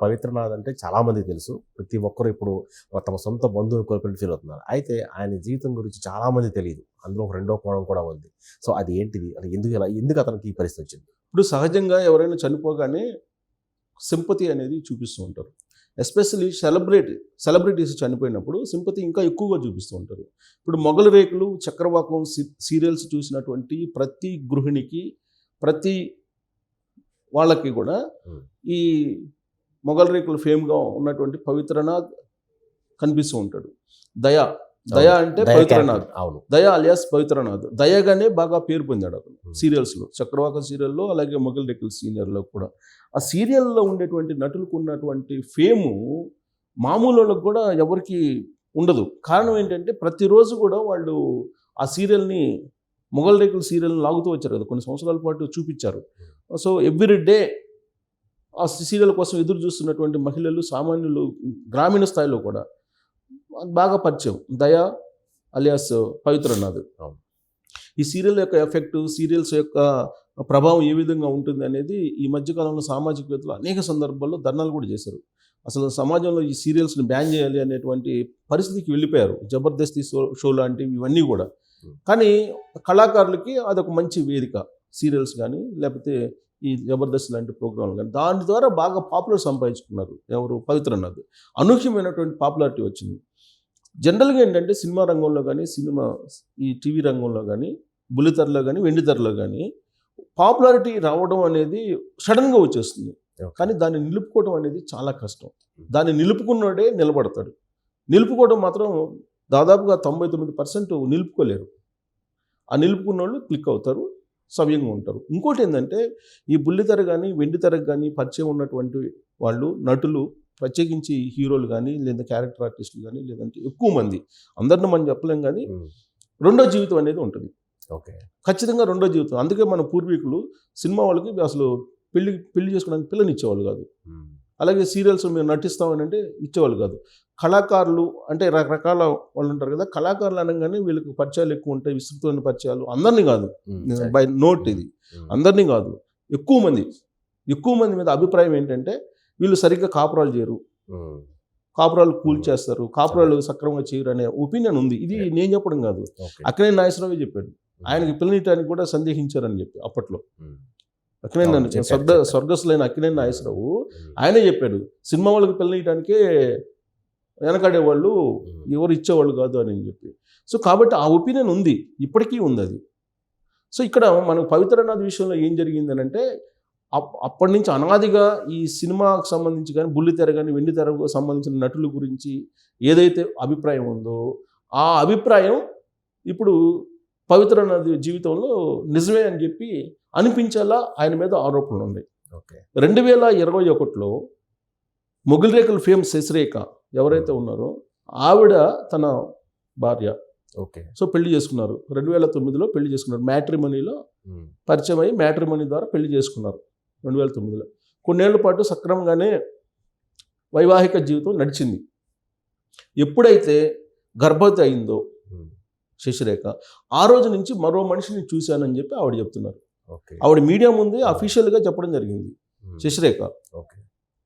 పవిత్రనాథ్ అంటే చాలామందికి తెలుసు. ప్రతి ఒక్కరు ఇప్పుడు తమ సొంత బంధువుని కోల్పోయినట్టు ఫీల్ అవుతున్నారు. అయితే ఆయన జీవితం గురించి చాలామంది తెలీదు. అందులో ఒక రెండో కోణం కూడా ఉంది. సో అది ఏంటిది? అది ఎందుకు అతనికి ఈ పరిస్థితి వచ్చింది? ఇప్పుడు సహజంగా ఎవరైనా చనిపోగానే సింపతి అనేది చూపిస్తూ ఉంటారు. ఎస్పెషల్లీ సెలబ్రిటీస్ చనిపోయినప్పుడు సింపతి ఇంకా ఎక్కువగా చూపిస్తూ ఉంటారు. ఇప్పుడు మొగలి రేకులు, చక్రవాకం సీరియల్స్ చూసినటువంటి ప్రతి గృహిణికి, ప్రతి వాళ్ళకి కూడా ఈ మొగలి రేకులు ఫేమ్గా ఉన్నటువంటి పవిత్రనాథ్ కనిపిస్తూ ఉంటాడు. దయ అంటే పవిత్రనాథ్, అవును, దయ అలియాస్ పవిత్రనాథ్. దయగానే బాగా పేరు పొందాడు అతను సీరియల్స్లో, చక్రవాకం సీరియల్లో, అలాగే మొగలి రేకుల సీనియర్లో కూడా. ఆ సీరియల్లో ఉండేటువంటి నటులకు ఉన్నటువంటి ఫేము మామూలు వాళ్ళకు కూడా ఎవరికి ఉండదు. కారణం ఏంటంటే ప్రతిరోజు కూడా వాళ్ళు ఆ సీరియల్ని, మొగలి రేకుల సీరియల్ని లాగుతూ వచ్చారు కదా, కొన్ని సంవత్సరాల పాటు చూపించారు. సో ఎవ్రీ డే ఆ సీరియల్ కోసం ఎదురు చూస్తున్నటువంటి మహిళలు, సామాన్యులు, గ్రామీణ స్థాయిలో కూడా బాగా పరిచయం దయ అలియాస్ పవిత్రనాథ్. ఈ సీరియల్ యొక్క ఎఫెక్ట్, సీరియల్స్ యొక్క ప్రభావం ఏ విధంగా ఉంటుంది అనేది ఈ మధ్యకాలంలో సామాజికవేత్తలు అనేక సందర్భాల్లో ధర్నాలు కూడా చేశారు. అసలు సమాజంలో ఈ సీరియల్స్ని బ్యాన్ చేయాలి అనేటువంటి పరిస్థితికి వెళ్ళిపోయారు. జబర్దస్తి షో లాంటివి ఇవన్నీ కూడా. కానీ కళాకారులకి అదొక మంచి వేదిక, సీరియల్స్ కానీ లేకపోతే ఈ జబర్దస్త్ లాంటి ప్రోగ్రాంలు కానీ. దాని ద్వారా బాగా పాపులర్ సంపాదించుకున్నారు ఎవరు, పవిత్రనాథ్. అనూహ్యమైనటువంటి పాపులారిటీ వచ్చింది. జనరల్గా ఏంటంటే సినిమా రంగంలో కానీ, ఈ టీవీ రంగంలో కానీ, బుల్లితెరలో కానీ, వెండితెరలో కానీ పాపులారిటీ రావడం అనేది సడన్గా వచ్చేస్తుంది. కానీ దాన్ని నిలుపుకోవడం అనేది చాలా కష్టం. దాన్ని నిలుపుకున్నోడే నిలబడతాడు. నిలుపుకోవడం మాత్రం దాదాపుగా 99% నిలుపుకోలేరు. ఆ నిలుపుకున్న వాళ్ళు క్లిక్ అవుతారు, సవ్యంగా ఉంటారు. ఇంకోటి ఏంటంటే ఈ బుల్లితెర కానీ, వెండితెరకు కానీ పరిచయం ఉన్నటువంటి వాళ్ళు, నటులు, ప్రత్యేకించి హీరోలు కానీ, లేదా క్యారెక్టర్ ఆర్టిస్టులు కానీ, లేదంటే ఎక్కువ మంది, అందరిని మనం చెప్పలేం కానీ రెండో జీవితం అనేది ఉంటుంది. ఓకే, ఖచ్చితంగా రెండో జీవితం. అందుకే మన పూర్వీకులు సినిమా వాళ్ళకి అసలు పెళ్లి చేసుకోవడానికి పిల్లని ఇచ్చేవాళ్ళు కాదు. అలాగే సీరియల్స్ మేము నటిస్తామని అంటే ఇచ్చేవాళ్ళు కాదు. కళాకారులు అంటే రకరకాల వాళ్ళు ఉంటారు కదా, కళాకారులు అనగానే వీళ్ళకి పరిచయాలు ఎక్కువ ఉంటాయి, విస్తృతమైన పరిచయాలు. అందరినీ కాదు, బై నోట్ ఇది, అందరినీ కాదు, ఎక్కువ మంది మీద అభిప్రాయం ఏంటంటే వీళ్ళు సరిగ్గా కాపురాలు చేయరు, కాపురాలు కూల్చేస్తారు, కాపురాలు సక్రమంగా చేయరు అనే ఒపీనియన్ ఉంది. ఇది నేను చెప్పడం కాదు, అక్కినేని నాగేశ్వరరావు చెప్పాడు. ఆయనకి పిల్లనిటానికి కూడా సందేహించారని చెప్పి అప్పట్లో. స్వర్గస్థులైన అక్కినేని నాగేశ్వరరావు ఆయనే చెప్పాడు, సినిమా వాళ్ళకి పిల్లనియటానికే వెనకాడేవాళ్ళు, ఎవరు ఇచ్చేవాళ్ళు కాదు అని చెప్పి. సో కాబట్టి ఆ ఒపీనియన్ ఉంది, ఇప్పటికీ ఉంది అది. సో ఇక్కడ మనకు పవిత్రనాథ్ విషయంలో ఏం జరిగిందని అంటే, అప్పటి నుంచి అనాదిగా ఈ సినిమాకు సంబంధించి కానీ, బుల్లితెర కానీ, వెండితెరకు సంబంధించిన నటుల గురించి ఏదైతే అభిప్రాయం ఉందో ఆ అభిప్రాయం ఇప్పుడు పవిత్రనాథ్ జీవితంలో నిజమే అని చెప్పి అనిపించేలా ఆయన మీద ఆరోపణలు ఉన్నాయి. 2021లో మొగలి రేకుల ఫేమ్ శశిరేఖ ఎవరైతే ఉన్నారో ఆవిడ తన భార్య. సో పెళ్లి చేసుకున్నారు, 2009లో పెళ్లి చేసుకున్నారు. మ్యాట్రిమనీలో పరిచయం అయ్యి మ్యాట్రిమనీ ద్వారా పెళ్లి చేసుకున్నారు 2009లో. కొన్నేళ్ల పాటు సక్రమంగానే వైవాహిక జీవితం నడిచింది. ఎప్పుడైతే గర్భవతి అయిందో శశిరేఖ, ఆ రోజు నుంచి మరో మనిషిని చూశానని చెప్పి ఆవిడ చెప్తున్నారు. ఆవిడ మీడియా ముందే అఫీషియల్గా చెప్పడం జరిగింది. శశిరేఖ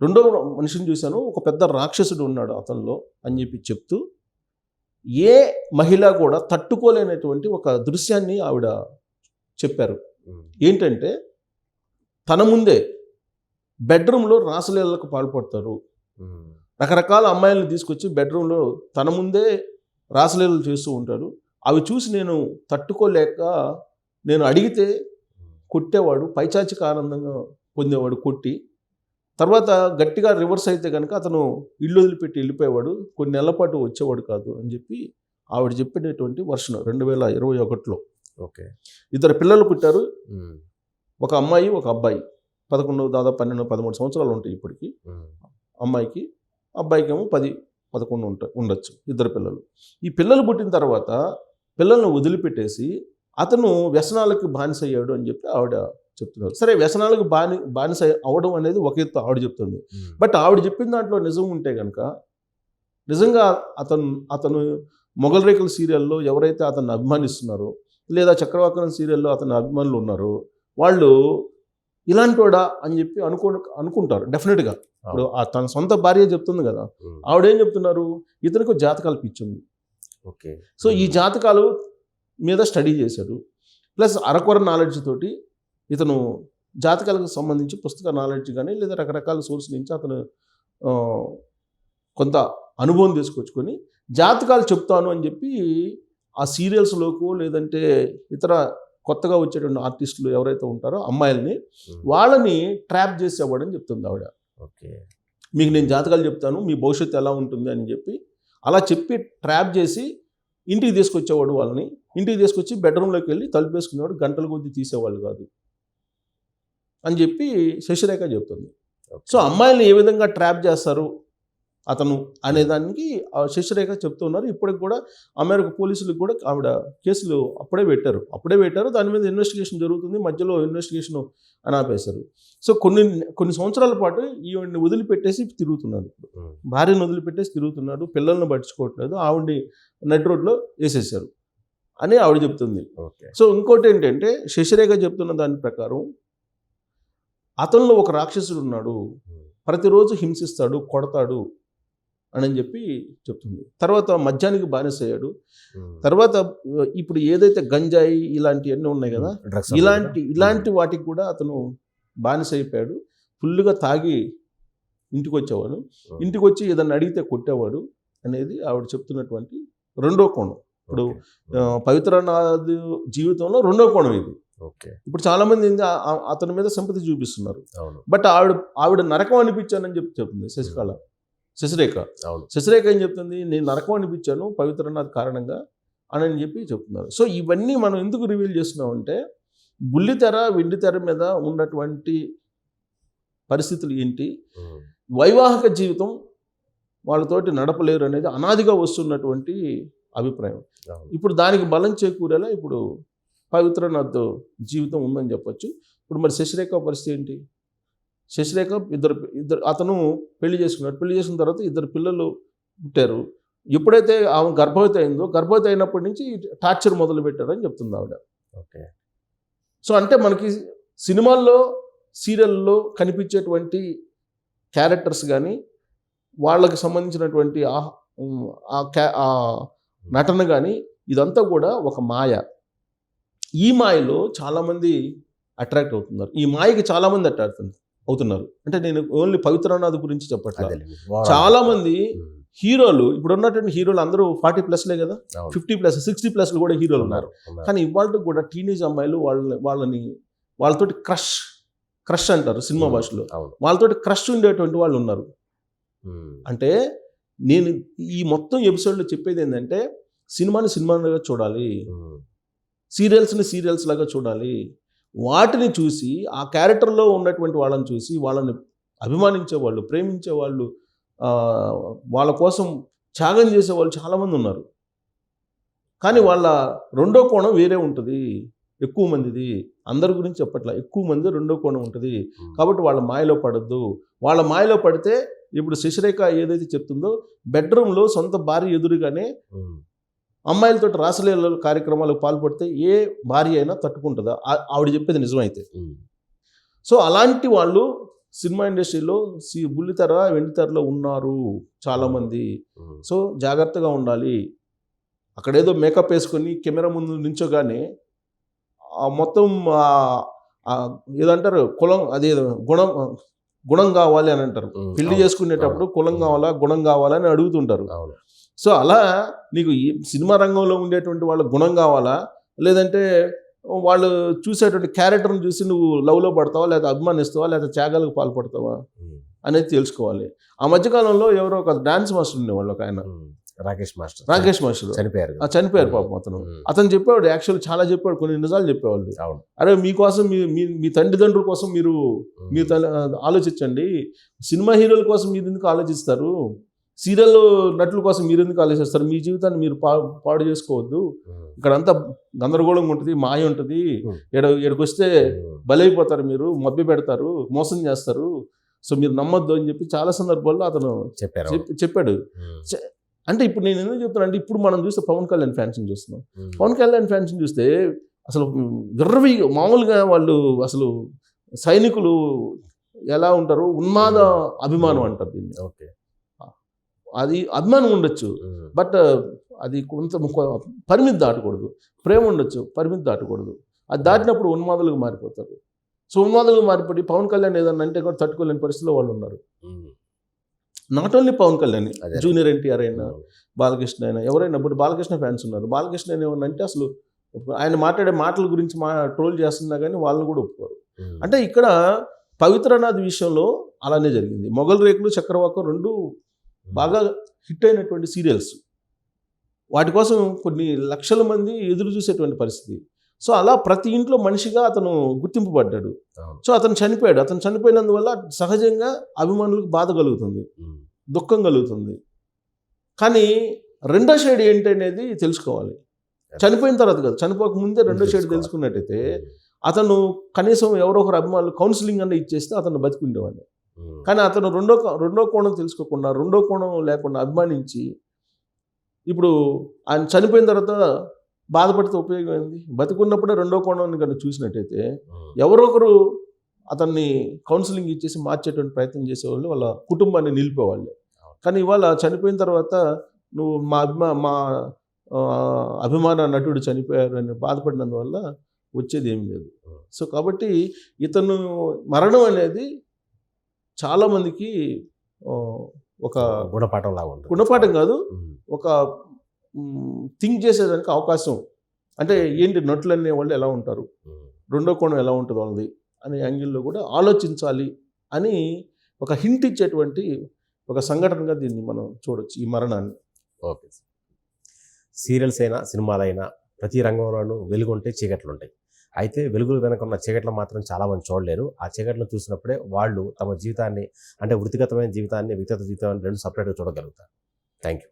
రెండో మనిషిని చూశాను, ఒక పెద్ద రాక్షసుడు ఉన్నాడు అతనిలో అని చెప్పి చెప్తూ, ఏ మహిళ కూడా తట్టుకోలేనటువంటి ఒక దృశ్యాన్ని ఆవిడ చెప్పారు. ఏంటంటే తన ముందే బెడ్రూమ్లో రాసలీలకు పాల్పడతారు, రకరకాల అమ్మాయిలను తీసుకొచ్చి బెడ్రూమ్లో తన ముందే రాసలీలలు చేస్తూ ఉంటారు. అవి చూసి నేను తట్టుకోలేక నేను అడిగితే కొట్టేవాడు, పైచాచిక ఆనందంగా పొందేవాడు కొట్టి. తర్వాత గట్టిగా రివర్స్ అయితే కనుక అతను ఇల్లు వదిలిపెట్టి వెళ్ళిపోయేవాడు, కొన్ని నెలల పాటు వచ్చేవాడు కాదు అని చెప్పి ఆవిడ చెప్పినటువంటి వర్షన్ 2021లో. ఇద్దరు పిల్లలు పుట్టారు, ఒక అమ్మాయి ఒక అబ్బాయి. 11 దాదాపు 12 13 సంవత్సరాలు ఉంటాయి ఇప్పటికీ అమ్మాయికి, అబ్బాయికి ఏమో 10 11 ఉండొచ్చు, ఇద్దరు పిల్లలు. ఈ పిల్లలు పుట్టిన తర్వాత పిల్లలను వదిలిపెట్టేసి అతను వ్యసనాలకు బానిస అయ్యాడు అని చెప్పి ఆవిడ చెప్తున్నారు. సరే, వ్యసనాలకు బానిస అవడం అనేది ఒక ఎత్తు ఆవిడ చెప్తుంది. బట్ ఆవిడ చెప్పిన దాంట్లో నిజం ఉంటే కనుక, నిజంగా అతను మొగలి రేకుల సీరియల్లో ఎవరైతే అతన్ని అభిమానిస్తున్నారో, లేదా చక్రవాకం సీరియల్లో అతని అభిమానులు ఉన్నారో, వాళ్ళు ఇలాంటోడా అని చెప్పి అనుకుంటారు డెఫినెట్గా. ఇప్పుడు తన సొంత భార్య చెప్తుంది కదా, ఆవిడేం చెప్తున్నారు, ఇతనికి జాతకాలు పిచ్చింది. ఓకే. సో ఈ జాతకాలు మీద స్టడీ చేశాడు, ప్లస్ అరకొర నాలెడ్జ్ తోటి ఇతను జాతకాలకు సంబంధించి పుస్తక నాలెడ్జ్ కానీ లేదా రకరకాల సోర్స్ నుంచి అతను కొంత అనుభవం తీసుకొచ్చుకొని జాతకాలు చెప్తాను అని చెప్పి ఆ సీరియల్స్లోకి లేదంటే ఇతర కొత్తగా వచ్చేటువంటి ఆర్టిస్టులు ఎవరైతే ఉంటారో అమ్మాయిల్ని వాళ్ళని ట్రాప్ చేసేవాడని చెప్తుంది ఆవిడ. ఓకే. మీకు నేను జాతకాలు చెప్తాను, మీ భవిష్యత్తు ఎలా ఉంటుంది అని చెప్పి అలా చెప్పి ట్రాప్ చేసి ఇంటికి తీసుకొచ్చేవాడు. వాళ్ళని ఇంటికి తీసుకొచ్చి బెడ్రూమ్లోకి వెళ్ళి తలుపేసుకునేవాడు, గంటల కొద్దీ తీసేవాళ్ళు కాదు అని చెప్పి శశిరేఖ చెప్తుంది. సో అమ్మాయిల్ని ఏ విధంగా ట్రాప్ చేస్తారు అతను అనేదానికి శశిరేఖ చెప్తున్నారు. ఇప్పటికి కూడా అమెరికా పోలీసులకు కూడా ఆవిడ కేసులు అప్పుడే పెట్టారు. దాని మీద ఇన్వెస్టిగేషన్ జరుగుతుంది. మధ్యలో ఇన్వెస్టిగేషన్ అని ఆపేశారు. సో కొన్ని సంవత్సరాల పాటు ఈవిడ్ని వదిలిపెట్టేసి తిరుగుతున్నాడు. భార్యను వదిలిపెట్టేసి తిరుగుతున్నాడు, పిల్లల్ని పట్టించుకోవట్లేదు, ఆవిడ్ని నడి రోడ్లో వేసేసారు అని ఆవిడ చెప్తుంది. సో ఇంకోటి ఏంటంటే శశిరేఖ చెప్తున్న దాని ప్రకారం అతనిలో ఒక రాక్షసుడు ఉన్నాడు, ప్రతిరోజు హింసిస్తాడు, కొడతాడు అని చెప్పి చెప్తుంది. తర్వాత మద్యానికి బానిసయ్యాడు. తర్వాత ఇప్పుడు ఏదైతే గంజాయి ఇలాంటివన్నీ ఉన్నాయి కదా, ఇలాంటి వాటికి కూడా అతను బానిస అయిపోయాడు. ఫుల్గా తాగి ఇంటికి వచ్చేవాడు, ఇంటికి వచ్చి ఏదన్నా అడిగితే కొట్టేవాడు అనేది ఆవిడ చెప్తున్నటువంటి రెండో కోణం. ఇప్పుడు పవిత్రనాథ్ జీవితంలో రెండో కోణం ఇది. ఇప్పుడు చాలా మంది అతని మీద సింపతి చూపిస్తున్నారు. బట్ ఆవిడ నరకం అనిపించానని చెప్తుంది శశిరేఖ ఏం చెప్తుంది, నేను నరకం అనిపించాను పవిత్రనాథ్ కారణంగా అని చెప్పి చెప్తున్నారు. సో ఇవన్నీ మనం ఎందుకు రివీల్ చేస్తున్నామంటే బుల్లితెర వెండితెర మీద ఉన్నటువంటి పరిస్థితులు ఏంటి, వైవాహిక జీవితం వాళ్ళతోటి నడపలేరు అనేది అనాదిగా వస్తున్నటువంటి అభిప్రాయం. ఇప్పుడు దానికి బలం చేకూరేలా ఇప్పుడు పవిత్రనాథ్ జీవితం ఉందని చెప్పొచ్చు. ఇప్పుడు మరి శశిరేఖ పరిస్థితి ఏంటి? శశిరేఖ ఇద్దరు అతను పెళ్లి చేసుకున్నాడు. పెళ్లి చేసుకున్న తర్వాత 2 పిల్లలు పుట్టారు. ఎప్పుడైతే ఆమె గర్భవతి అయిందో, గర్భవతి అయినప్పటి నుంచి టార్చర్ మొదలు పెట్టారని చెప్తుంది ఆవిడ. ఓకే. సో అంటే మనకి సినిమాల్లో సీరియల్లో కనిపించేటువంటి క్యారెక్టర్స్ కానీ వాళ్ళకి సంబంధించినటువంటి ఆ నటన కానీ ఇదంతా కూడా ఒక మాయ. ఈ మాయలో చాలామంది అట్రాక్ట్ అవుతున్నారు. ఈ మాయకి చాలామంది అట్రాక్ట్ అవుతున్నారు. అంటే నేను ఓన్లీ పవిత్రనాథ్ గురించి చెప్పట్లేదు. చాలామంది హీరోలు ఇప్పుడు ఉన్నటువంటి హీరోలు అందరూ 40+ కదా, 50+, 60+ కూడా హీరోలు ఉన్నారు. కానీ ఇవాళ కూడా టీనేజ్ అమ్మాయిలు వాళ్ళతోటి క్రష్ అంటారు సినిమా భాషలో, వాళ్ళతోటి క్రష్ ఉండేటువంటి వాళ్ళు ఉన్నారు. అంటే నేను ఈ మొత్తం ఎపిసోడ్లో చెప్పేది ఏంటంటే సినిమాని సినిమాగా చూడాలి, సీరియల్స్ లాగా చూడాలి. వాటిని చూసి ఆ క్యారెక్టర్లో ఉన్నటువంటి వాళ్ళని చూసి వాళ్ళని అభిమానించేవాళ్ళు, ప్రేమించేవాళ్ళు, వాళ్ళ కోసం త్యాగం చేసేవాళ్ళు చాలామంది ఉన్నారు. కానీ వాళ్ళ రెండో కోణం వేరే ఉంటుంది. ఎక్కువ మందిది, అందరి గురించి చెప్పట్లా, ఎక్కువ మంది రెండో కోణం ఉంటుంది. కాబట్టి వాళ్ళ మాయలో పడద్దు. వాళ్ళ మాయలో పడితే ఇప్పుడు శశిరేఖ ఏదైతే చెప్తుందో బెడ్రూమ్లో సొంత భార్య ఎదురుగానే అమ్మాయిలతో రాసలీల కార్యక్రమాలకు పాల్పడితే ఏ భార్య అయినా తట్టుకుంటుందా? ఆవిడ చెప్పేది నిజమైతే. సో అలాంటి వాళ్ళు సినిమా ఇండస్ట్రీలో బుల్లితెర వెండితెరలో ఉన్నారు చాలామంది. సో జాగ్రత్తగా ఉండాలి. అక్కడేదో మేకప్ వేసుకొని కెమెరా ముందు నించోగానే మొత్తం ఏదంటారు కులం, అదే గుణం కావాలి అని అంటారు. పెళ్లి చేసుకునేటప్పుడు కులం కావాలా, గుణం కావాలని అడుగుతుంటారు. సో అలా నీకు ఈ సినిమా రంగంలో ఉండేటువంటి వాళ్ళ గుణం కావాలా, లేదంటే వాళ్ళు చూసేటువంటి క్యారెక్టర్ని చూసి నువ్వు లవ్లో పడతావా, లేదా అభిమానిస్తావా, లేదా త్యాగాలకు పాల్పడతావా అనేది తెలుసుకోవాలి. ఆ మధ్యకాలంలో ఎవరో ఒక డాన్స్ మాస్టర్ ఉండేవాళ్ళు, ఒక ఆయన రాకేష్ మాస్టర్ చనిపోయారు పాపం. అతను చెప్పేవాడు, యాక్చువల్ చాలా చెప్పాడు, కొన్ని నిజాలు చెప్పేవాళ్ళు. అరే మీకోసం మీ తండ్రిదండ్రుల కోసం మీరు ఆలోచించండి, సినిమా హీరోల కోసం మీరు ఎందుకు ఆలోచిస్తారు, సీరియల్ నటుల కోసం మీరు ఎందుకు ఆలోచిస్తారు, మీ జీవితాన్ని మీరు పాడు చేసుకోవద్దు, ఇక్కడ అంతా గందరగోళంగా ఉంటుంది, మాయ ఉంటుంది, ఎడకొస్తే బలైపోతారు, మీరు మభ్య పెడతారు, మోసం చేస్తారు, సో మీరు నమ్మొద్దు అని చెప్పి చాలా సందర్భాల్లో అతను చెప్పాడు. అంటే ఇప్పుడు నేను ఎందుకు చెప్తాను అంటే, ఇప్పుడు మనం చూస్తే పవన్ కళ్యాణ్ ఫ్యాన్స్ని చూస్తున్నాం. పవన్ కళ్యాణ్ ఫ్యాన్స్ని చూస్తే అసలు మామూలుగా వాళ్ళు అసలు సైనికులు ఎలా ఉంటారు, ఉన్మాద అభిమానం అంటారు దీన్ని. ఓకే. అది అభిమానం ఉండొచ్చు, బట్ అది కొంత పరిమితి దాటకూడదు. ప్రేమ ఉండొచ్చు, పరిమితి దాటకూడదు. అది దాటినప్పుడు ఉన్మాదులుగా మారిపోతారు. సో ఉన్మాదులుగా మారిపోయి పవన్ కళ్యాణ్ ఏదన్నా అంటే కూడా తట్టుకోలేని పరిస్థితిలో వాళ్ళు ఉన్నారు. నాట్ ఓన్లీ పవన్ కళ్యాణ్, అదే. జూనియర్ ఎన్టీఆర్ అయినా, బాలకృష్ణ అయినా, ఎవరైనా. ఇప్పుడు బాలకృష్ణ ఫ్యాన్స్ ఉన్నారు. బాలకృష్ణ ఏమన్నా అంటే అసలు ఆయన మాట్లాడే మాటల గురించి ట్రోల్ చేస్తున్నా కానీ వాళ్ళని కూడా ఒప్పుకోరు. అంటే ఇక్కడ పవిత్రనాథ్ విషయంలో అలానే జరిగింది. మొగల్ రేకులు, చక్రవాకం రెండు బాగా హిట్ అయినటువంటి సీరియల్స్. వాటి కోసం కొన్ని లక్షల మంది ఎదురు చూసేటువంటి పరిస్థితి. సో అలా ప్రతి ఇంట్లో మనిషిగా అతను గుర్తింపబడ్డాడు. సో అతను చనిపోయాడు. అతను చనిపోయినందువల్ల సహజంగా అభిమానులకు బాధ కలుగుతుంది, దుఃఖం కలుగుతుంది. కానీ రెండో షేడ్ ఏంటి అనేది తెలుసుకోవాలి. చనిపోయిన తర్వాత కాదు, చనిపోక ముందే రెండో షేడ్ తెలుసుకున్నట్టయితే అతను కనీసం ఎవరో ఒకరు అభిమానులు కౌన్సిలింగ్ అన్న ఇచ్చేస్తే అతను బతికుండేవాడిని. కానీ అతను రెండో కోణం తెలుసుకోకుండా, రెండో కోణం లేకుండా అభిమానించి ఇప్పుడు ఆయన చనిపోయిన తర్వాత బాధపడితే ఉపయోగం ఏంది? బతికున్నప్పుడే రెండో కోణాన్ని కనుక చూసినట్టయితే ఎవరో ఒకరు అతన్ని కౌన్సిలింగ్ ఇచ్చేసి మార్చేటువంటి ప్రయత్నం చేసేవాళ్ళు వాళ్ళ కుటుంబాన్ని నిలిపేవాళ్ళే. కానీ ఇవాళ చనిపోయిన తర్వాత నువ్వు మా అభిమాన నటుడు చనిపోయారు అని బాధపడినందువల్ల వచ్చేది ఏం లేదు. సో కాబట్టి ఇతను మరణం అనేది చాలామందికి ఒక గుణపాఠం లాగా ఉంటుంది. గుణపాఠం కాదు, ఒక థింక్ చేసేదానికి అవకాశం. అంటే ఏంటి, నటులు అనే వాళ్ళు ఎలా ఉంటారు, రెండో కోణం ఎలా ఉంటుంది వాళ్ళది అనే యాంగిల్లో కూడా ఆలోచించాలి అని ఒక హింట్ ఇచ్చేటువంటి ఒక సంఘటనగా దీన్ని మనం చూడొచ్చు, ఈ మరణాన్ని. ఓకే. సీరియల్స్ అయినా సినిమాలైనా ప్రతి రంగంలోనూ వెలుగుంటే చీకట్లు ఉంటాయి. అయితే వెలుగులు వెనక ఉన్న చీకట్లు మాత్రం చాలామంది చూడలేరు. ఆ చీకట్లను చూసినప్పుడే వాళ్ళు తమ జీవితాన్ని, అంటే వృత్తిగతమైన జీవితాన్ని, వ్యక్తిగత జీవితాన్ని రెండు సపరేట్గా చూడగలుగుతారు. Thank you.